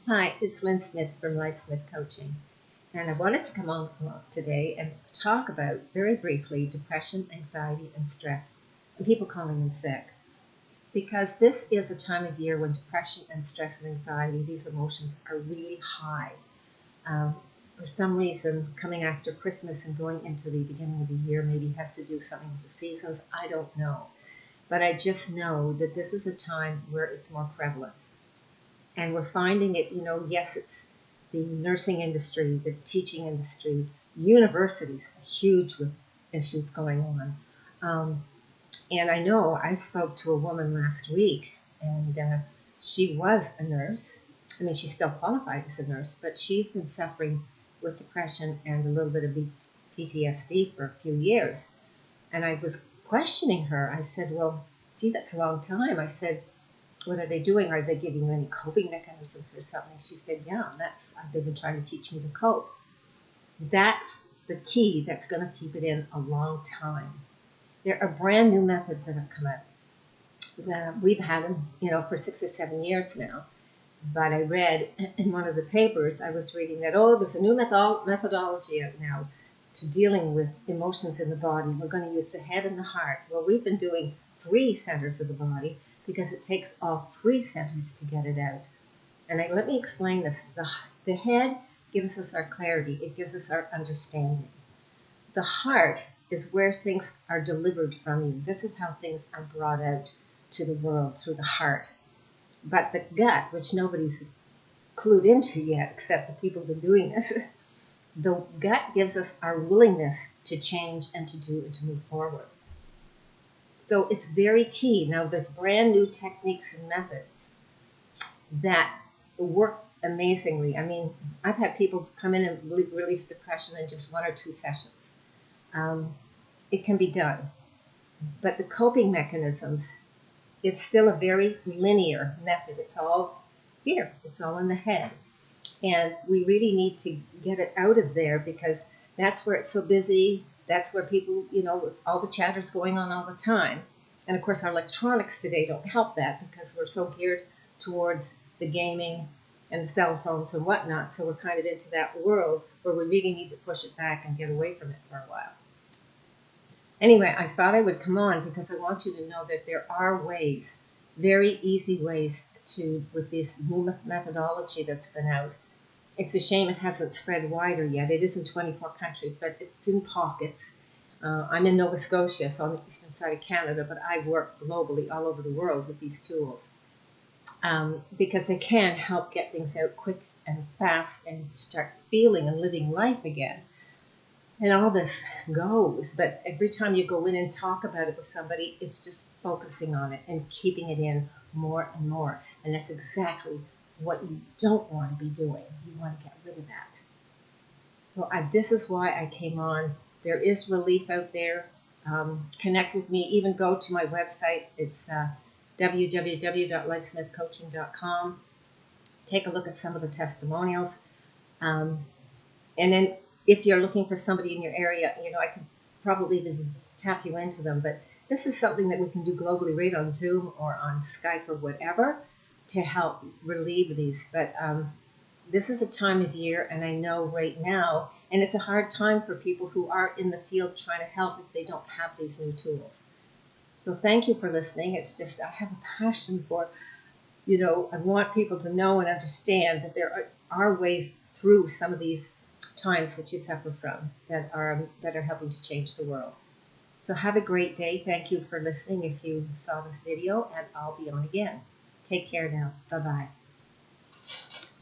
Hi, it's Lynn Smith from Life Smith Coaching, and I wanted to come on today and talk about very briefly depression, anxiety, and stress, and people calling them sick. Because this is a time of year when depression and stress and anxiety, these emotions are really high. Um, for some reason, coming after Christmas and going into the beginning of the year maybe has to do something with the seasons. I don't know. But I just know that this is a time where it's more prevalent. And we're finding it, yes, it's the nursing industry, the teaching industry, universities are huge with issues going on. And I know I spoke to a woman last week, and she was a nurse. I mean, she's still qualified as a nurse, but she's been suffering with depression and a little bit of PTSD for a few years. And I was questioning her. I said, well, gee, that's a long time. I said, what are they doing? Are they giving you any coping mechanisms or something? She said, yeah, they've been trying to teach me to cope. That's the key that's going to keep it in a long time. There are brand new methods that have come out. We've had them, for 6 or 7 years now. But I read in one of the papers, I was reading that, there's a new methodology out now to dealing with emotions in the body. We're going to use the head and the heart. Well, we've been doing 3 centers of the body because it takes all 3 centers to get it out. And let me explain this. The head gives us our clarity. It gives us our understanding. The heart is where things are delivered from you. This is how things are brought out to the world through the heart. But the gut, which nobody's clued into yet, except the people who've been doing this, the gut gives us our willingness to change and to do and to move forward. So it's very key. Now, there's brand new techniques and methods that work amazingly. I mean, I've had people come in and release depression in just 1 or 2 sessions. It can be done. But the coping mechanisms, it's still a very linear method. It's all here. It's all in the head. And we really need to get it out of there because that's where it's so busy. That's where people, all the chatter's going on all the time. And of course, our electronics today don't help that because we're so geared towards the gaming and the cell phones and whatnot. So we're kind of into that world where we really need to push it back and get away from it for a while. Anyway, I thought I would come on because I want you to know that there are ways, very easy ways with this new methodology that's been out. It's a shame it hasn't spread wider yet. It is in 24 countries, but it's in pockets. I'm in Nova Scotia, so on the eastern side of Canada, but I work globally, all over the world with these tools because they can help get things out quick and fast and start feeling and living life again. And all this goes, but every time you go in and talk about it with somebody, it's just focusing on it and keeping it in more and more. And that's exactly what you don't want to be doing. You want to get rid of that. So this is why I came on. There is relief out there. Connect with me. Even go to my website. It's www.lifesmithcoaching.com. Take a look at some of the testimonials. And then if you're looking for somebody in your area, I could probably even tap you into them. But this is something that we can do globally, right on Zoom or on Skype or whatever, to help relieve these. But this is a time of year, and I know right now, and it's a hard time for people who are in the field trying to help if they don't have these new tools. So thank you for listening. It's just I have a passion for, I want people to know and understand that there are ways through some of these times that you suffer from that are helping to change the world. So have a great day. Thank you for listening if you saw this video, and I'll be on again. Take care now. Bye-bye.